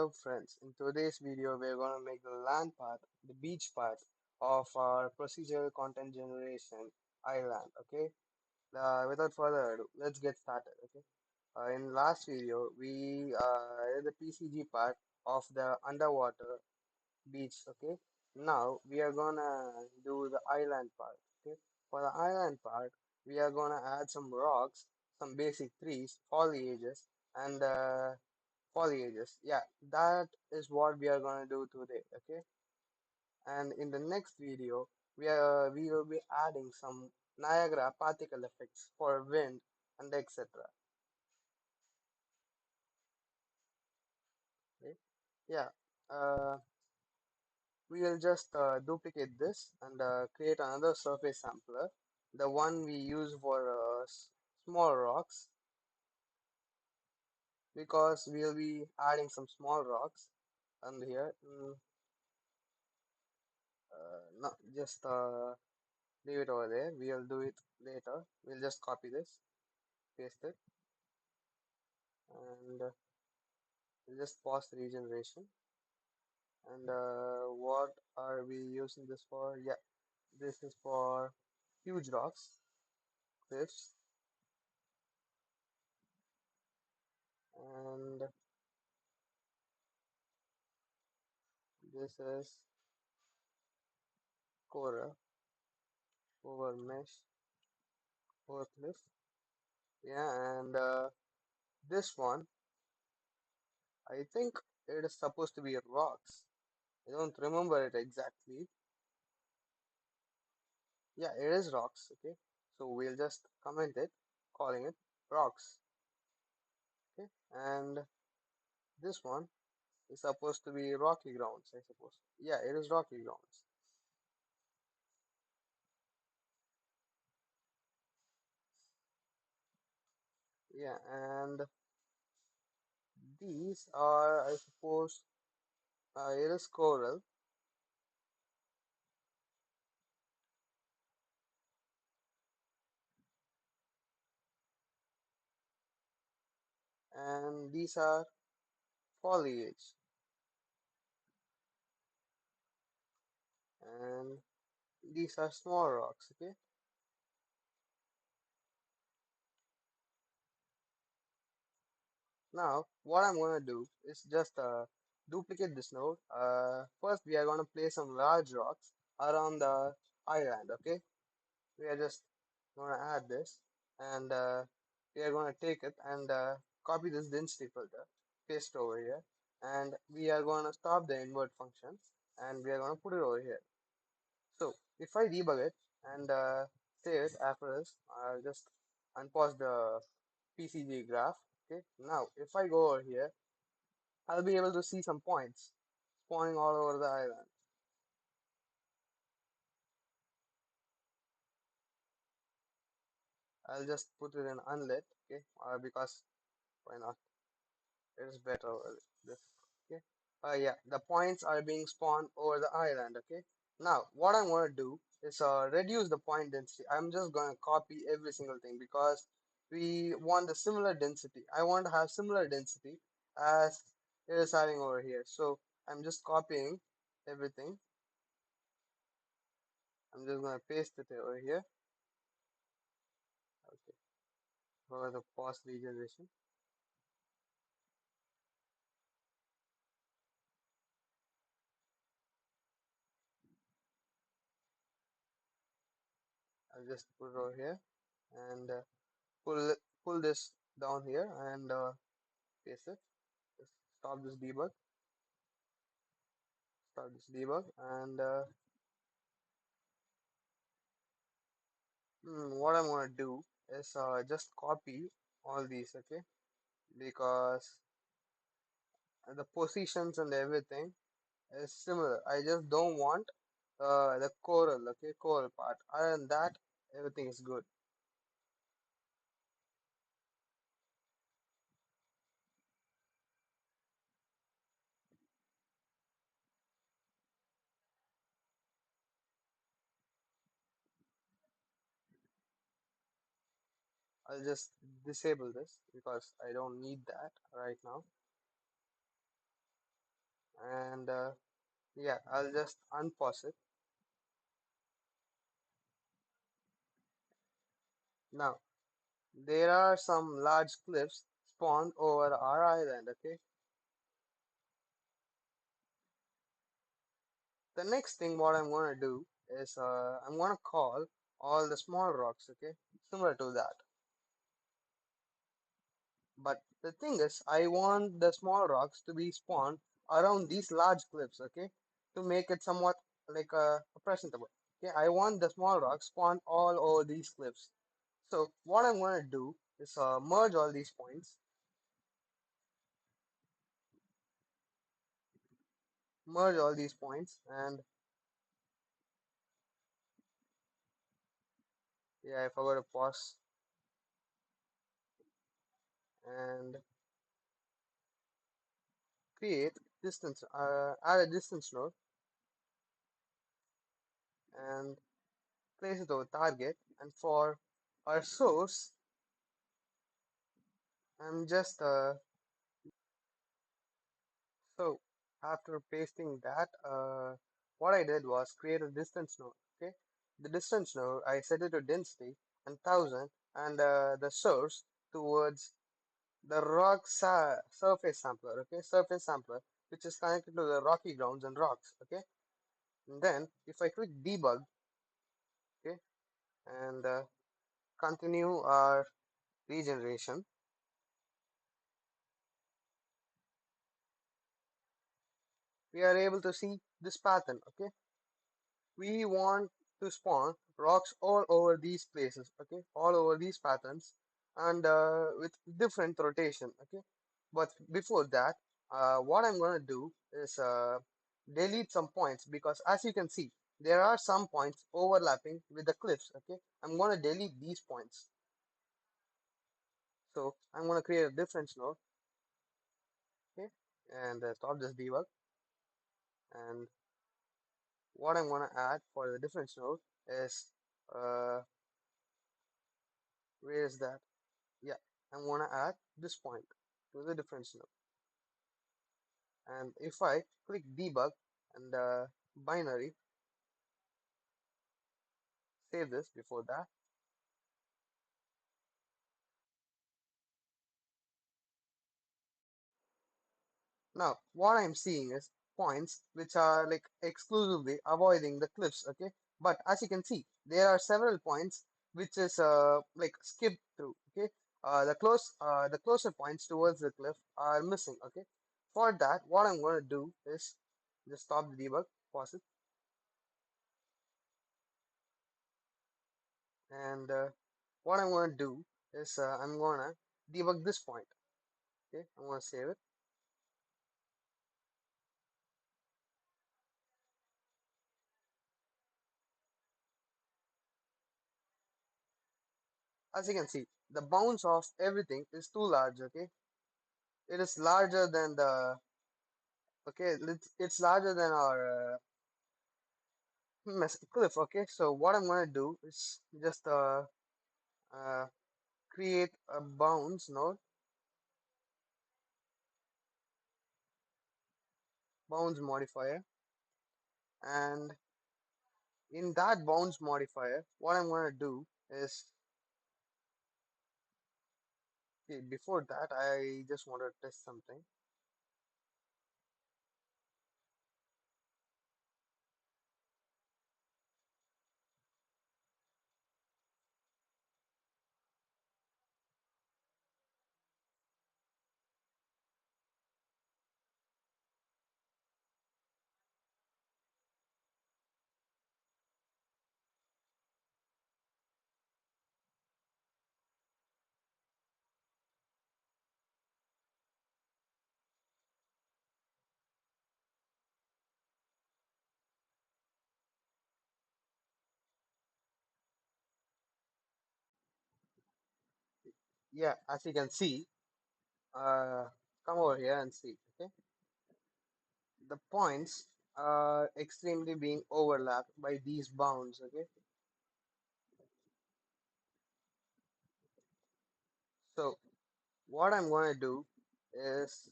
Hello friends, in today's video we're going to make the land part, the beach part of our procedural content generation island, okay? Without further ado, let's get started, okay? In last video, we did the PCG part of the underwater beach, okay? Now we are gonna do the island part, okay? For the island part, we are gonna add some rocks, some basic trees, foliages, and foliages. Yeah, that is what we are gonna do today, okay? And in the next video, we will be adding some Niagara particle effects for wind and etc. Okay? Yeah. Uh, we will just duplicate this and create another surface sampler, the one we use for small rocks, because we'll be adding some small rocks and here. Not just leave it over there. We'll do it later. We'll just copy this, paste it, and we'll just pause the regeneration. And what are we using this for? Yeah, this is for huge rocks, cliffs, and this is coral over mesh over cliff. Yeah, and this one, I think it is supposed to be rocks. I don't remember it exactly. Yeah, it is rocks. Okay, so we'll just comment it, calling it rocks. Okay, and this one is supposed to be rocky grounds, I suppose. Yeah, it is rocky grounds. Yeah, and these are, I suppose, it is coral, and these are foliage, and these are small rocks. Okay, now what I'm gonna do is just duplicate this node. First, we are gonna place some large rocks around the island. Okay, we are just gonna add this and we are gonna take it and copy this density filter, paste over here, and we are gonna stop the invert function and we are gonna put it over here. So if I debug it and save it after this, I'll just unpause the PCG graph. Okay, now if I go over here, I'll be able to see some points spawning all over the island. I'll just put it in unlit, okay, because why not? It is better over this. Okay. Yeah, the points are being spawned over the island. Okay. Now, what I'm going to do is reduce the point density. I'm just going to copy every single thing because we want the similar density. I want to have similar density as it is having over here. So I'm just copying everything. I'm just going to paste it over here. Okay. For the pause regeneration, I'll just put it over here and pull this down here and paste it. Just stop this debug, and what I'm gonna do is just copy all these, okay? Because the positions and everything is similar. I just don't want the coral, okay, coral part. Other than that, everything is good. I'll just disable this because I don't need that right now. And yeah, I'll just unpause it. Now, there are some large cliffs spawned over our island, okay? The next thing what I'm gonna do is I'm gonna call all the small rocks, okay? Similar to that. But the thing is, I want the small rocks to be spawned around these large cliffs, okay? To make it somewhat like presentable. Okay, I want the small rocks spawned all over these cliffs. So what I'm gonna do is merge all these points, and yeah, I forgot to pause and create distance, add a distance node and place it over target. And for our source, I'm just so after pasting that, what I did was create a distance node. Okay, the distance node I set it to density and 1000, and the source towards the surface sampler. Okay, surface sampler which is connected to the rocky grounds and rocks. Okay, and then if I click debug, okay, and continue our regeneration, we are able to see this pattern. Okay, we want to spawn rocks all over these places, okay, all over these patterns, and with different rotation, okay. But before that, what I'm going to do is delete some points, because as you can see, there are some points overlapping with the cliffs, okay. I'm going to delete these points. So I'm going to create a difference node, okay, and stop this debug. And what I'm going to add for the difference node is uh, where is that? Yeah, I'm gonna add this point to the difference node. And if I click debug and binary, save this before that. Now, what I'm seeing is points which are like exclusively avoiding the cliffs, okay? But as you can see, there are several points which is like skipped through, okay? The closer points towards the cliff are missing, okay? For that, what I'm going to do is just stop the debug, pause it, and what I'm going to do is I'm going to debug this point. Okay, I'm going to save it. As you can see, the bounds of everything is too large. Okay, it is larger than the, okay, it's larger than our cliff. Okay, so what I'm going to do is just uh, create a bounds node, bounds modifier, and in that bounds modifier, what I'm going to do is, okay, before that, I just want to test something. Yeah, as you can see, come over here and see. Okay, the points are extremely being overlapped by these bounds. Okay, so what I'm going to do is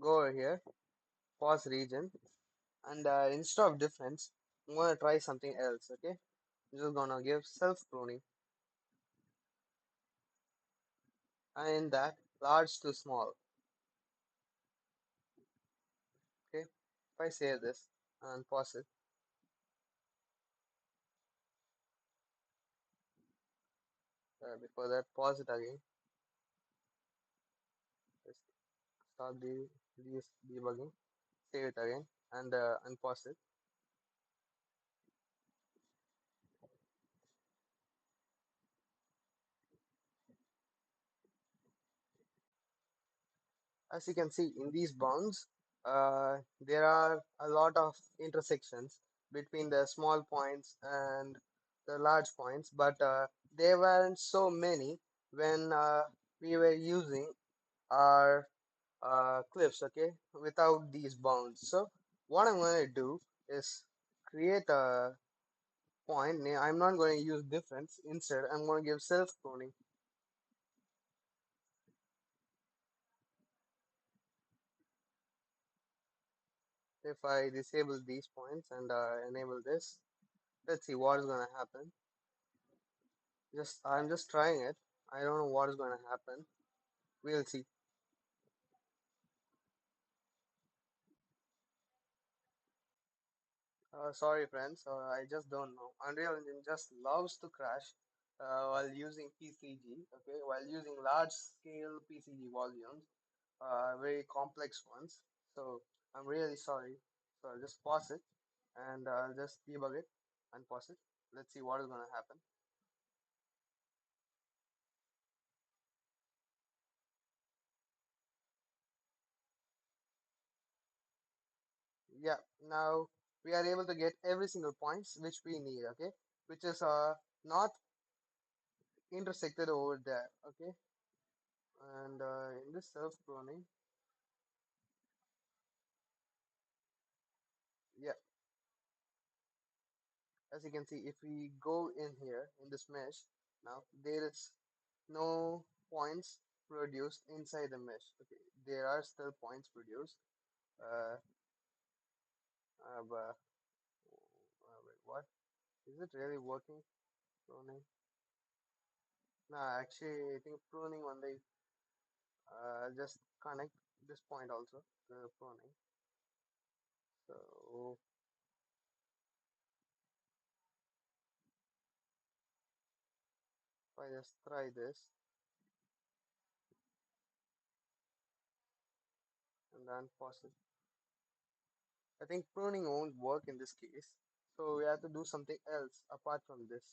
go over here pause region, and instead of difference, I'm gonna try something else. Okay, I'm just gonna give self pruning, and in that large to small. Okay, if I save this and pause it, before that, pause it again. Just stop the debugging, save it again, and unpause it. As you can see in these bounds, there are a lot of intersections between the small points and the large points, but there weren't so many when we were using our cliffs, okay, without these bounds. So what I'm going to do is create a point. I'm not going to use difference. Instead, I'm going to give self pruning. If I disable these points and enable this, let's see what is going to happen. I'm just trying it. I don't know what is going to happen. We'll see. Sorry, friends. I just don't know. Unreal Engine just loves to crash while using PCG. Okay, while using large-scale PCG volumes, very complex ones. So I'm really sorry. So I'll just pause it and I'll just debug it and pause it. Let's see what is going to happen. Yeah, now we are able to get every single points which we need. Okay, which is not intersected over there. Okay, and in this self pruning, yeah, as you can see, if we go in here in this mesh, now there is no points produced inside the mesh. Okay, there are still points produced. Uh, but wait, what is it really working? Pruning? No, actually, I think pruning only. Just connect this point also to the pruning. So if I just try this and then pause it, I think pruning won't work in this case. So we have to do something else apart from this.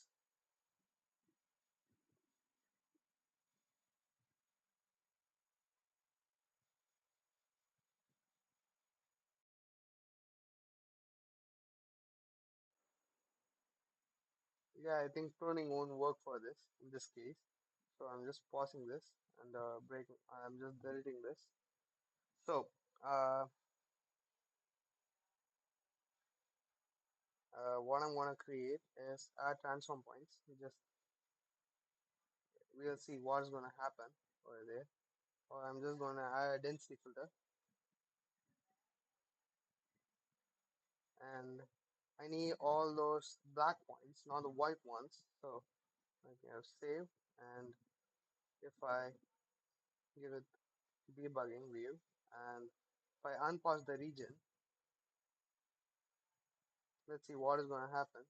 Yeah, I think pruning won't work for this in this case. So I'm just pausing this and breaking. I'm just deleting this. So uh, what I'm gonna create is add transform points. We'll see what's gonna happen over there. Or I'm just gonna add a density filter and I need all those black points, not the white ones. So I can have save and if I give it debugging view and if I unpause the region, let's see what is going to happen.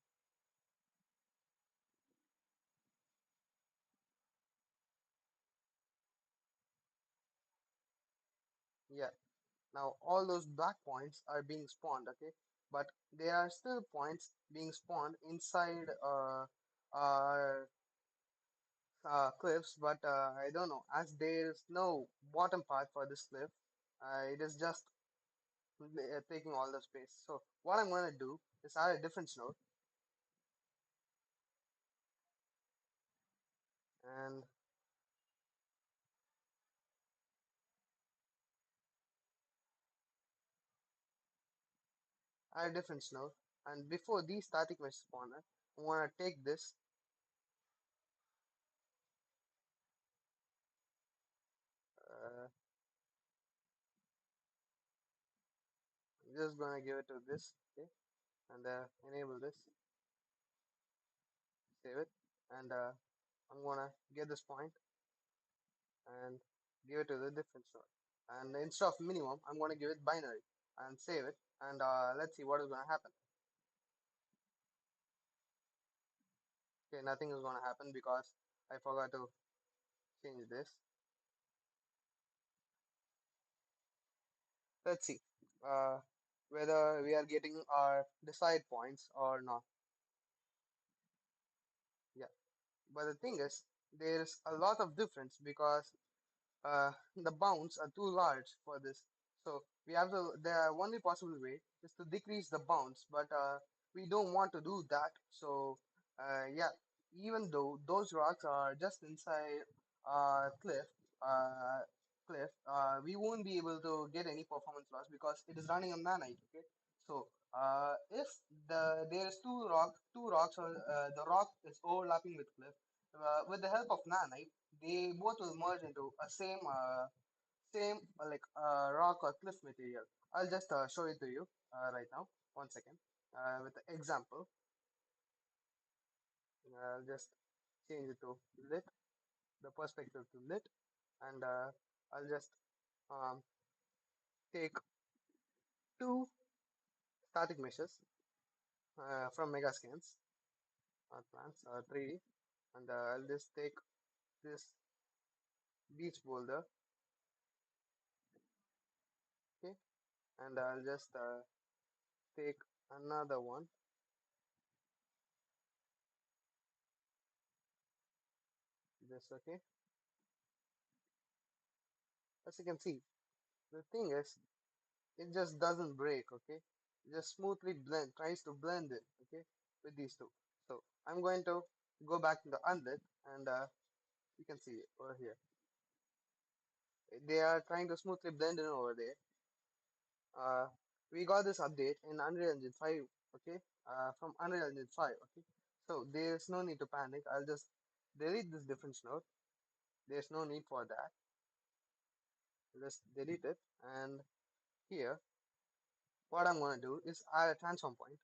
Yeah, now all those black points are being spawned, okay, but there are still points being spawned inside our cliffs, but I don't know, as there is no bottom part for this cliff, it is just taking all the space. So what I'm going to do is add a difference node and add a difference node. And before the static mesh spawner, I want to take this uh, just gonna give it to this, okay, and enable this, save it, and I'm gonna get this point and give it to the difference node. And instead of minimum, I'm gonna give it binary and save it, and let's see what is gonna happen. Okay, nothing is gonna happen because I forgot to change this. Let's see whether we are getting our desired points or not. Yeah, but the thing is, there's a lot of difference because the bounds are too large for this. So we have to, the only possible way is to decrease the bounds, but we don't want to do that. So yeah, even though those rocks are just inside cliff, uh, we won't be able to get any performance loss because it is running on nanite. Okay, so if there is two rocks, or the rock is overlapping with cliff, with the help of nanite they both will merge into a same rock or cliff material. I'll just show it to you right now. 1 second. With the example, I'll just change it to lit, the perspective to lit, and I'll just um, take two static meshes from Megascans, plants, 3D, and I'll just take this beach boulder, okay, and I'll just take another one, this, okay. As you can see, the thing is, it just doesn't break, okay? It just smoothly tries to blend it, okay, with these two. So I'm going to go back to the unlit, and you can see it over here. They are trying to smoothly blend in over there. Uh, we got this update in Unreal Engine 5, okay, from Unreal Engine 5, okay. So there's no need to panic. I'll just delete this difference node. There's no need for that. Just delete it, and here, what I'm going to do is add a transform point.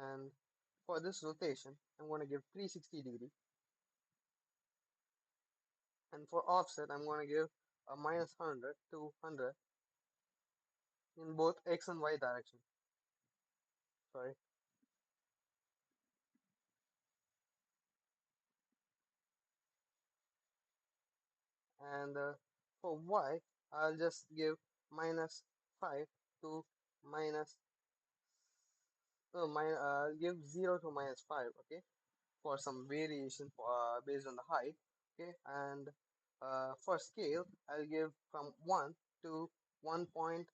And for this rotation, I'm going to give 360 degree. And for offset, I'm going to give a minus 100 to 100 in both X and Y direction. Sorry. And for Y, I'll just give minus 5 to minus, I'll give 0 to minus 5, okay, for some variation based on the height, okay. And for scale, I'll give from 1 to 1 point,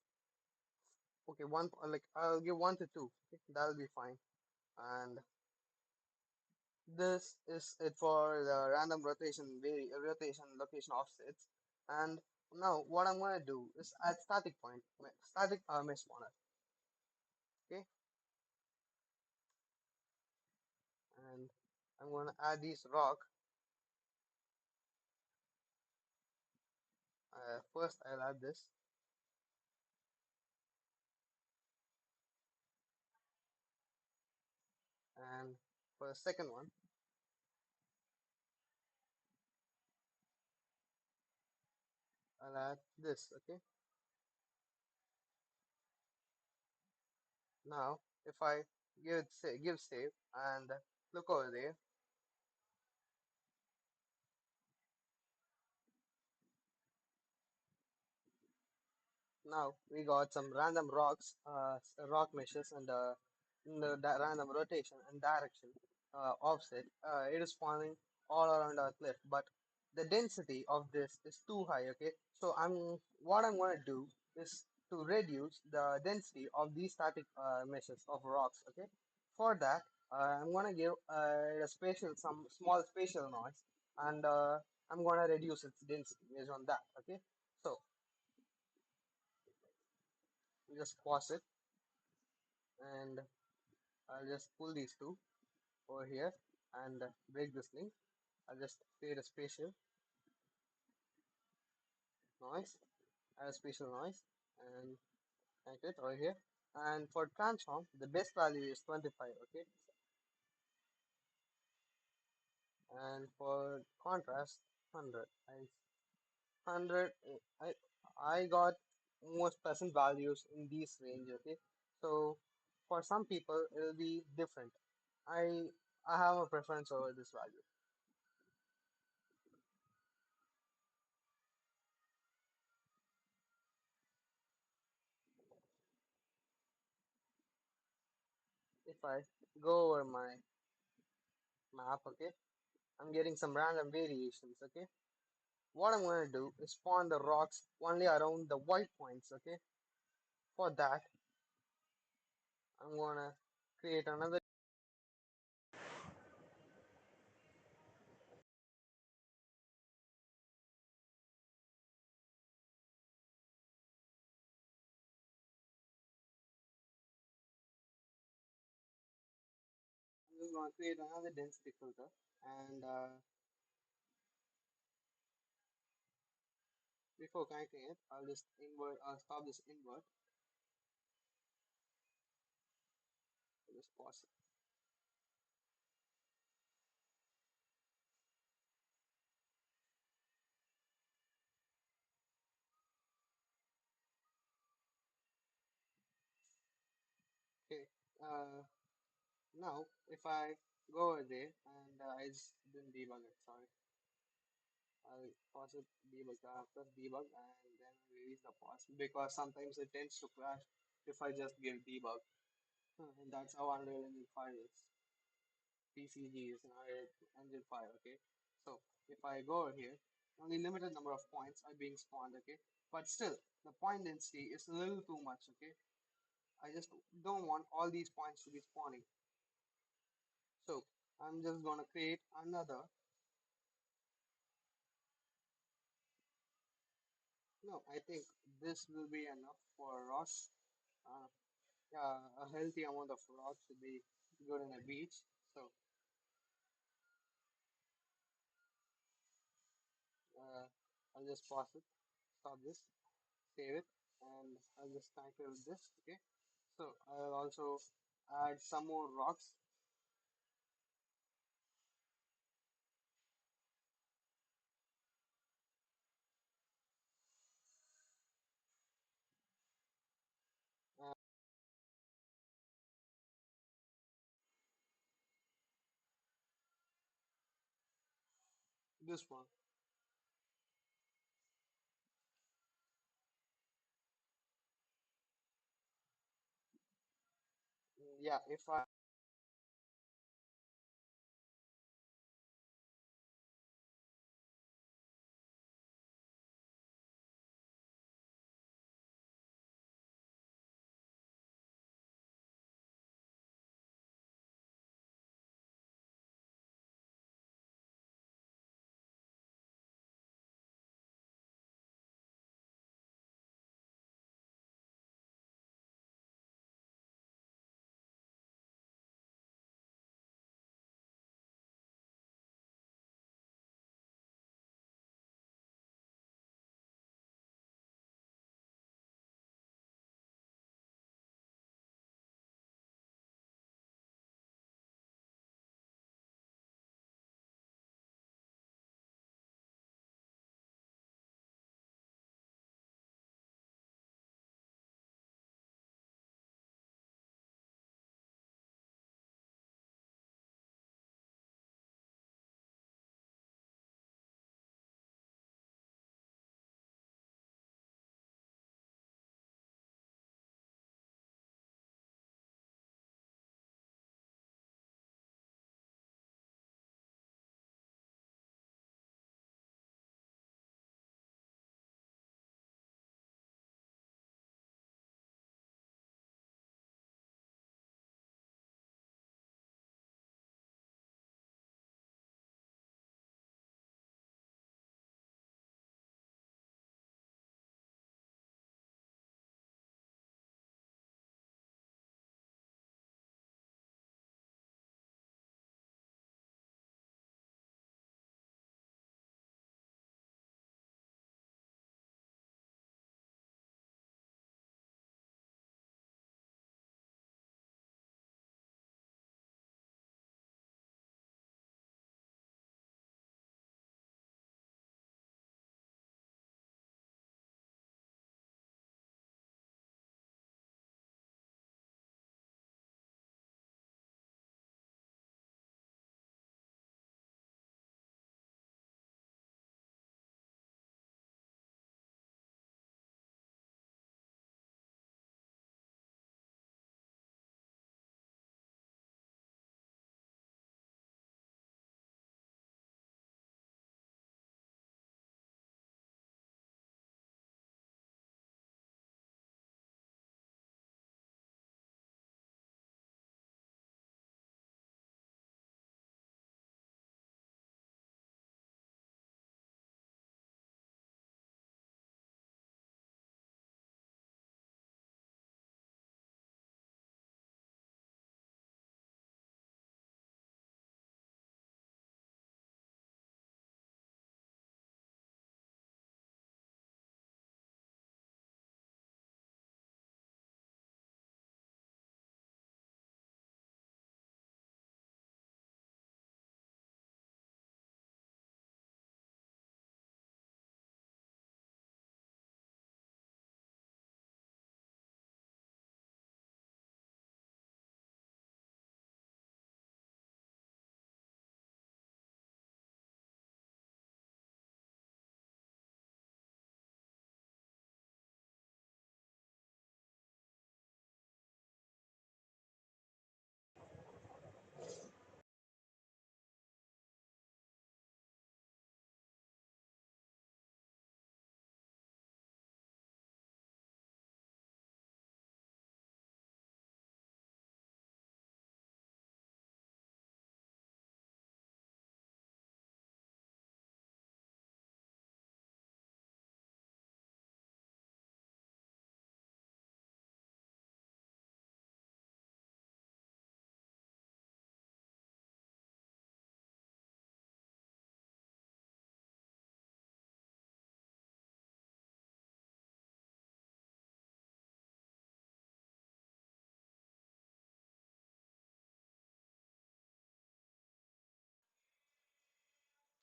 okay, I'll give 1 to 2, okay, that'll be fine. And this is it for the random rotation location offsets. And now what I'm going to do is add static point, static mesh spawner, okay. And I'm going to add these rock. First I'll add this, and for the second one I'll add this, okay. Now if I give save and look over there, now we got some random rock meshes, and in the random rotation and direction offset, it is spawning all around our cliff. But the density of this is too high. Okay, so what I'm going to do is to reduce the density of these static meshes of rocks. Okay, for that I'm going to give some small spatial noise, and I'm going to reduce its density based on that. Okay, so just pause it, and I'll just pull these two over here and break this link. I'll just create a spatial, noise, add a spatial noise, and make it right here. And for transform, the best value is 25, okay? And for contrast, 100. 100, I got most present values in these range, okay? So for some people, it will be different. I I have a preference over this value. If I go over my map, okay, I'm getting some random variations, okay? What I'm going to do is spawn the rocks only around the white points, okay? For that, I'm going to create another. I'm just going to create another density filter, and before connecting it, I'll just invert. I'll stop this invert. I'll just pause it. Okay. Now if I go over there and I just didn't debug it. Sorry. I'll pause it, debug, press debug, and then release the pause because sometimes it tends to crash if I just give debug. And that's how Unreal Engine 5 is. PCG is an Unreal Engine 5, okay? So if I go over here, only limited number of points are being spawned, okay? But still, the point density is a little too much, okay? I just don't want all these points to be spawning. So I'm just gonna create another. No, I think this will be enough for rocks. Uh, yeah, a healthy amount of rock should be good in a beach. So uh, I'll just pause it, stop this, save it, and I'll just connect it with this. Okay. So I'll also add some more rocks. Uh, this one. Yeah, if I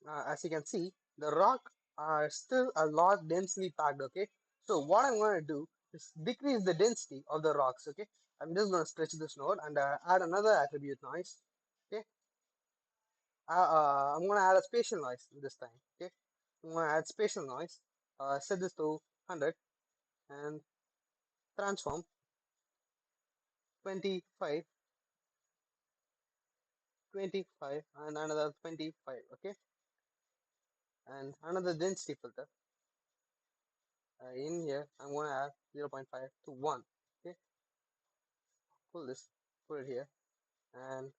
As you can see, the rock are still a lot densely packed, okay? So what I'm going to do is decrease the density of the rocks, okay? I'm just going to stretch this node and add another attribute noise, okay? I'm going to add a spatial noise this time, okay? I'm going to add spatial noise, set this to 100 and transform 25, 25 and another 25, okay? And another density filter. In here, I'm going to add 0.5 to 1, okay? Pull this, put it here and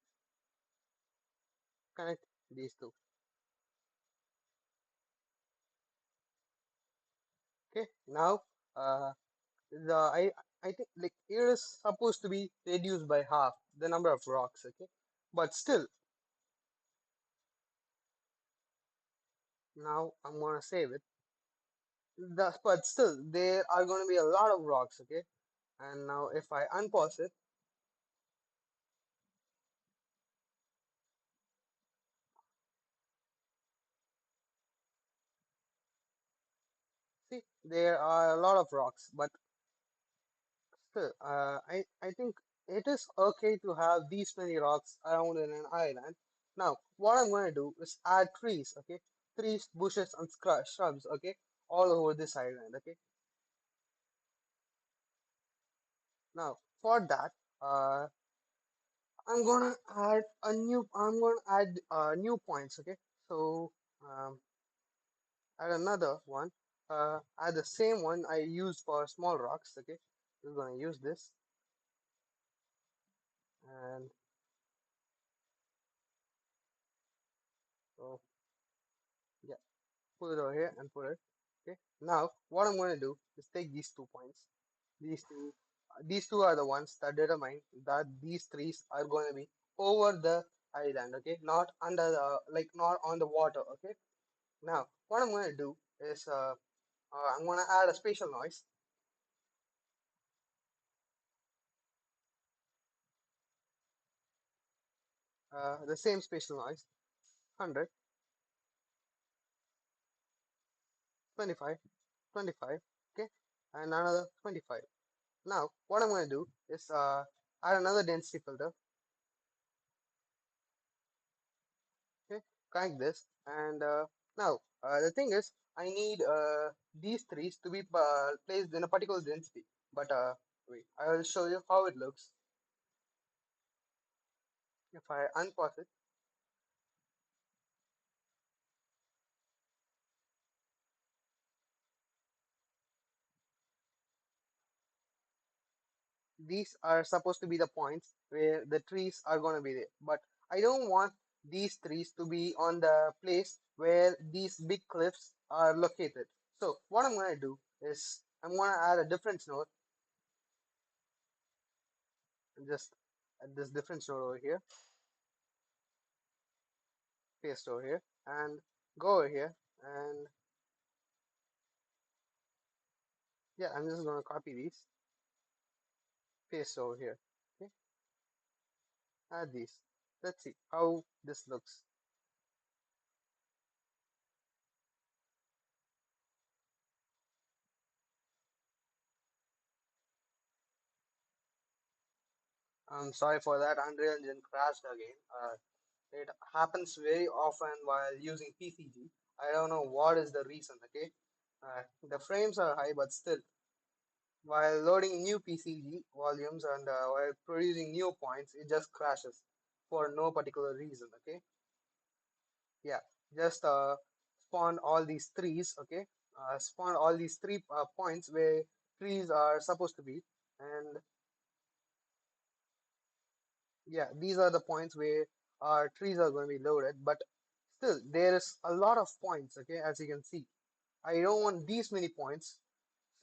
connect these two. Okay, now the I think like it is supposed to be reduced by half the number of rocks. Okay, but still, now I'm gonna save it. But still, there are going to be a lot of rocks. Okay, and now if I unpause it, see there are a lot of rocks, but still, I think it is okay to have these many rocks around in an island. Now, what I'm going to do is add trees, okay? Trees, bushes, and shrubs, okay? All over this island, okay? Now, for that, I'm gonna add new points, okay? So, add another one. Add the same one I used for small rocks, okay? We're gonna use this, and so yeah. Put it over here and put it. Okay. Now, what I'm going to do is take these 2 points. These two are the ones that determine that these trees are going to be over the island. Okay, not under the not on the water. Okay. Now, what I'm going to do is I'm going to add a spatial noise. The same spatial noise, 100, 25, 25. Okay, and another 25. Now, what I'm going to do is add another density filter. Okay, connect this and now the thing is I need these trees to be placed in a particular density, but wait, I will show you how it looks. If I unpause it, these are supposed to be the points where the trees are going to be there, but I don't want these trees to be on the place where these big cliffs are located. So what I'm going to do is I'm going to add a difference node, and just add this difference node over here, paste over here, and go over here and yeah, I'm just gonna copy these, paste over here. Okay, add these. Let's see how this looks. I'm sorry for that. Unreal Engine crashed again. It happens very often while using PCG. I don't know what is the reason. Okay, the frames are high, but still, while loading new PCG volumes and while producing new points, it just crashes for no particular reason. Okay, yeah, just spawn all these trees. Okay, spawn all these three points where trees are supposed to be, and yeah, these are the points where our trees are going to be loaded, but still there is a lot of points. Okay, as you can see, I don't want these many points.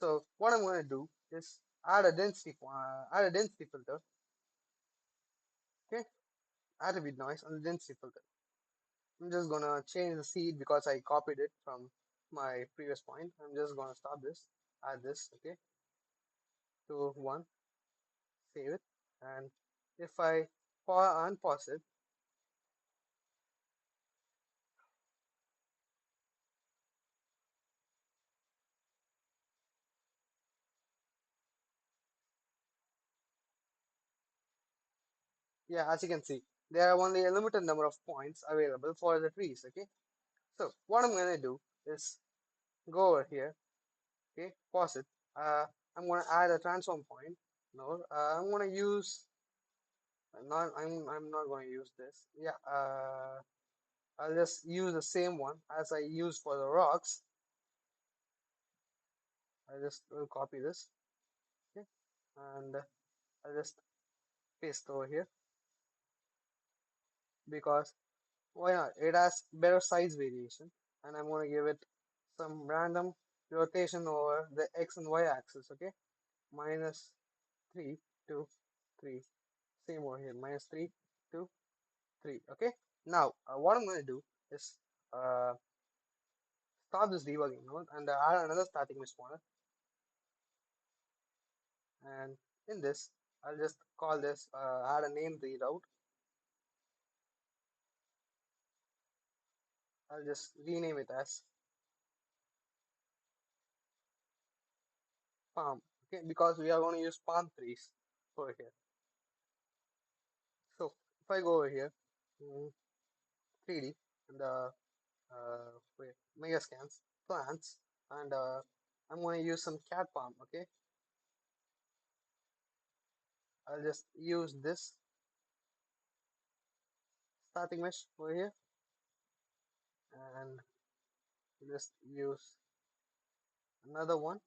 So what I'm going to do is add a density filter. Okay, attribute noise on the density filter. I'm just gonna change the seed because I copied it from my previous point. I'm just gonna stop this, add this, okay, to one, save it, and if I unpause it, Yeah, as you can see, there are only a limited number of points available for the trees. Okay, so what I'm gonna do is go over here. Okay, pause it. I'm gonna add a transform point. No, I'm gonna use not. I'm not gonna use this. Yeah. I'll just use the same one as I used for the rocks. I just will copy this. Okay, and I'll just paste over here because why not? It has better size variation, and I'm gonna give it some random rotation over the x and y axis. Okay, minus 3 to 3. Same over here, minus 3 to 3. Okay, now what I'm going to do is uh, stop this debugging node and add another static mesh spawner. And in this, I'll just call this, add a name readout. I'll just rename it as palm. Okay, because we are going to use palm trees over here. So if I go over here, 3D and wait, mega scans, plants, and I'm going to use some cat palm. Okay, I'll just use this static mesh over here and just use another one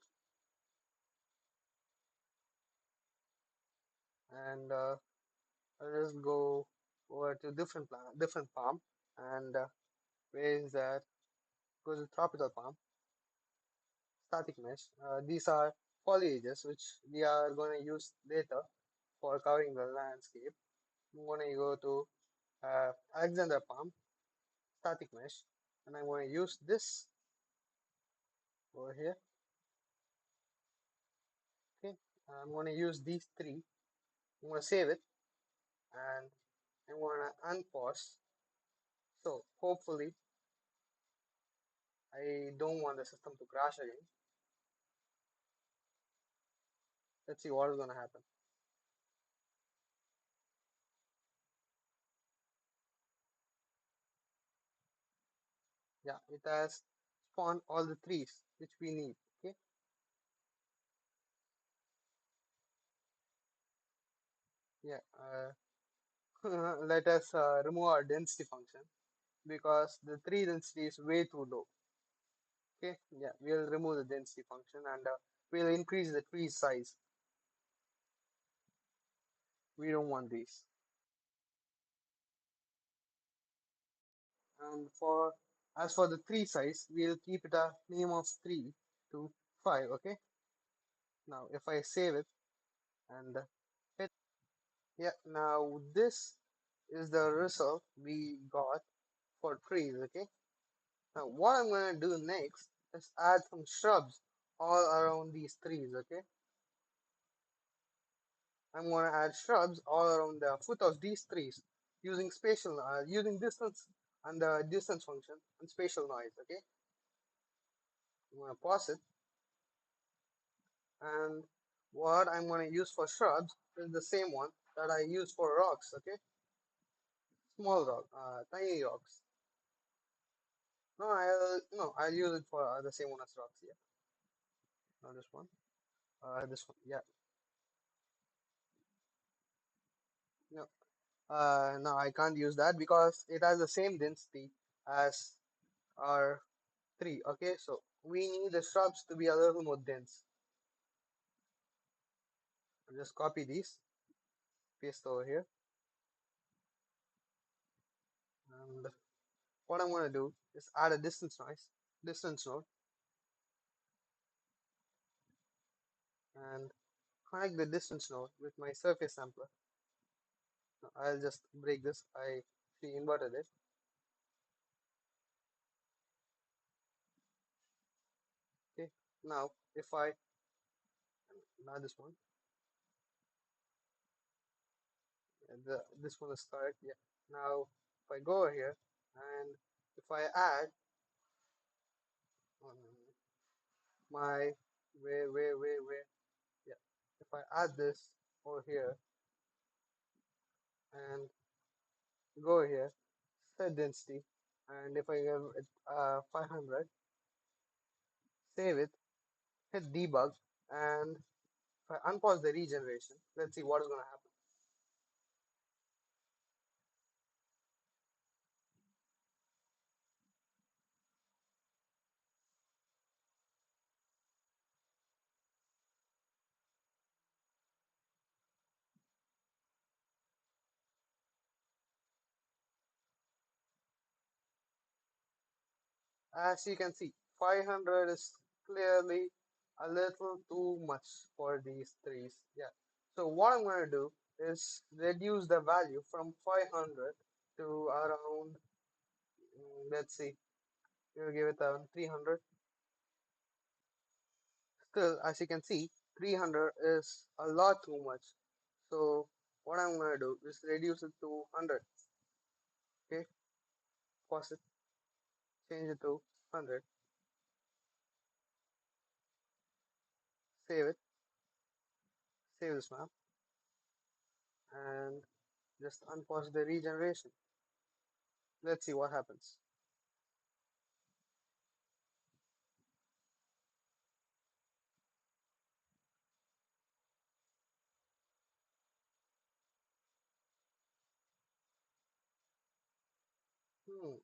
and I'll just go over to different plant, different palm and where is that? Go to tropical palm, static mesh. These are foliages which we are going to use later for covering the landscape. I'm going to go to Alexander palm, static mesh, and I'm going to use this over here. Okay, I'm going to use these three. I'm going to save it and I'm going to unpause. So hopefully I don't want the system to crash again. Let's see what is going to happen. Yeah, it has spawned all the trees which we need. Okay, yeah. Let us remove our density function because the tree density is way too low. Okay, yeah, we'll remove the density function and we'll increase the tree size. We don't want these. And for as for the tree size, we'll keep it a minimum of 3 to 5. Okay. Now, if I save it and hit, yeah, now this is the result we got for trees. Okay. Now, what I'm going to do next is add some shrubs all around these trees. Okay. I'm going to add shrubs all around the foot of these trees using spatial, using distance and the distance function and spatial noise. Okay. I'm going to pause it. And what I'm going to use for shrubs is the same one that I use for rocks. Okay, small rock, tiny rocks. No, I'll use it for the same one as rocks. Yeah, not this one. This one. Yeah, no. No, I can't use that because it has the same density as our tree. Okay, so we need the shrubs to be a little more dense. I'll just copy these, paste over here, and what I'm going to do is add a distance node, and connect the distance node with my surface sampler. I'll just break this. I see inverted it. Okay. Now if I now this one, this one is correct. Yeah. Now if I go over here and if I add um, my where yeah, if I add this over here and go here, set density, and if I give it 500, save it, hit debug, and if I unpause the regeneration, let's see what is going to happen. As you can see, 500 is clearly a little too much for these trees. Yeah. So what I'm going to do is reduce the value from 500 to around, let's see, we'll give it around 300. Still, as you can see, 300 is a lot too much. So what I'm going to do is reduce it to 100. Okay, pause it, change it to 100, save it, save this map, and just unpause the regeneration. Let's see what happens. Hmm.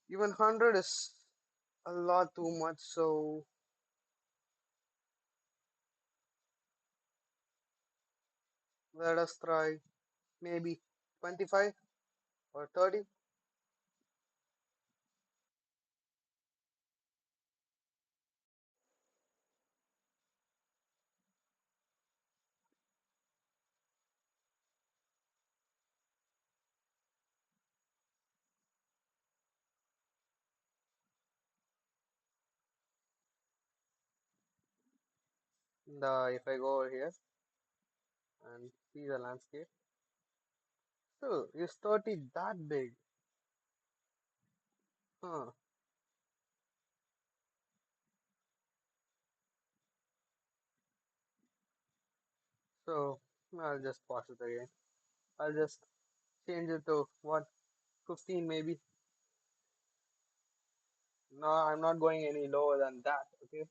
Even 100 is a lot too much, so let us try maybe 25 or 30. If I go over here and see the landscape, still is 30 that big? Huh. So I'll just pause it again. I'll just change it to what, 15 maybe. No, I'm not going any lower than that. Okay.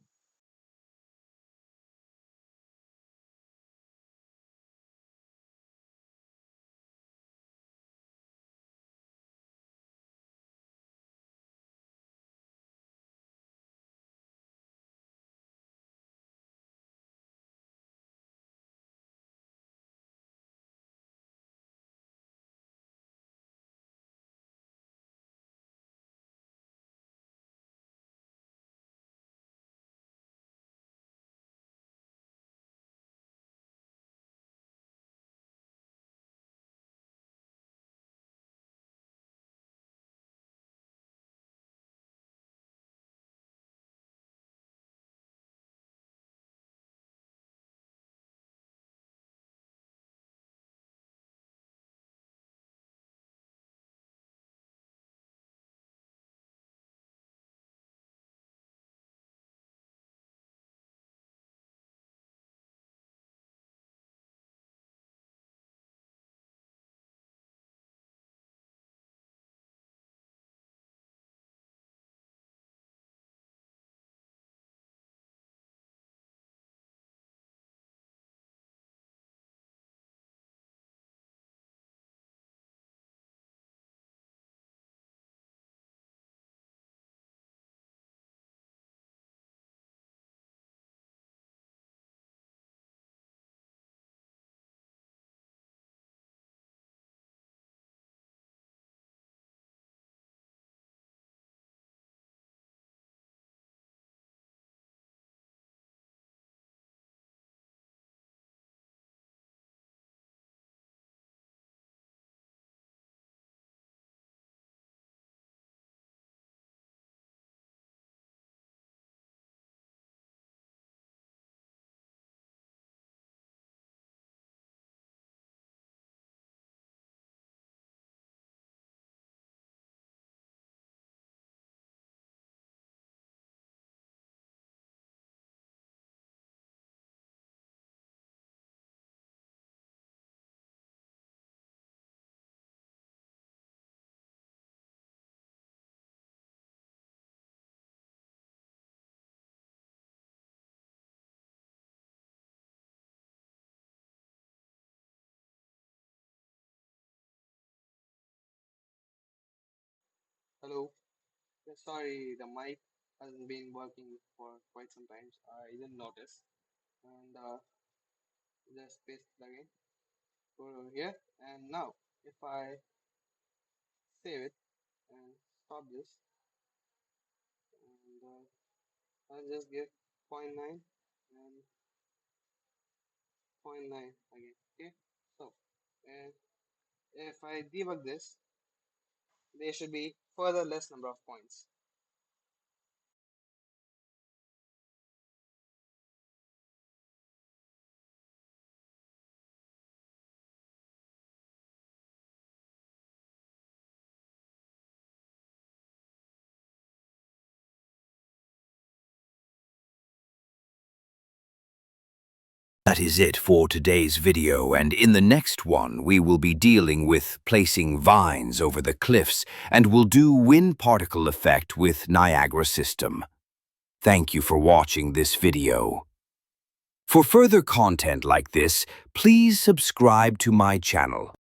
Hello. Sorry, the mic hasn't been working for quite some time. I didn't notice. And just paste it again. Go over here. And now, if I save it and stop this, and I'll just give zero point 0.9 and zero point 0.9 again. Okay. So, and if I debug this, there should be further less number of points. That is it for today's video, and in the next one we will be dealing with placing vines over the cliffs and will do wind particle effect with Niagara system. Thank you for watching this video. For further content like this, please subscribe to my channel.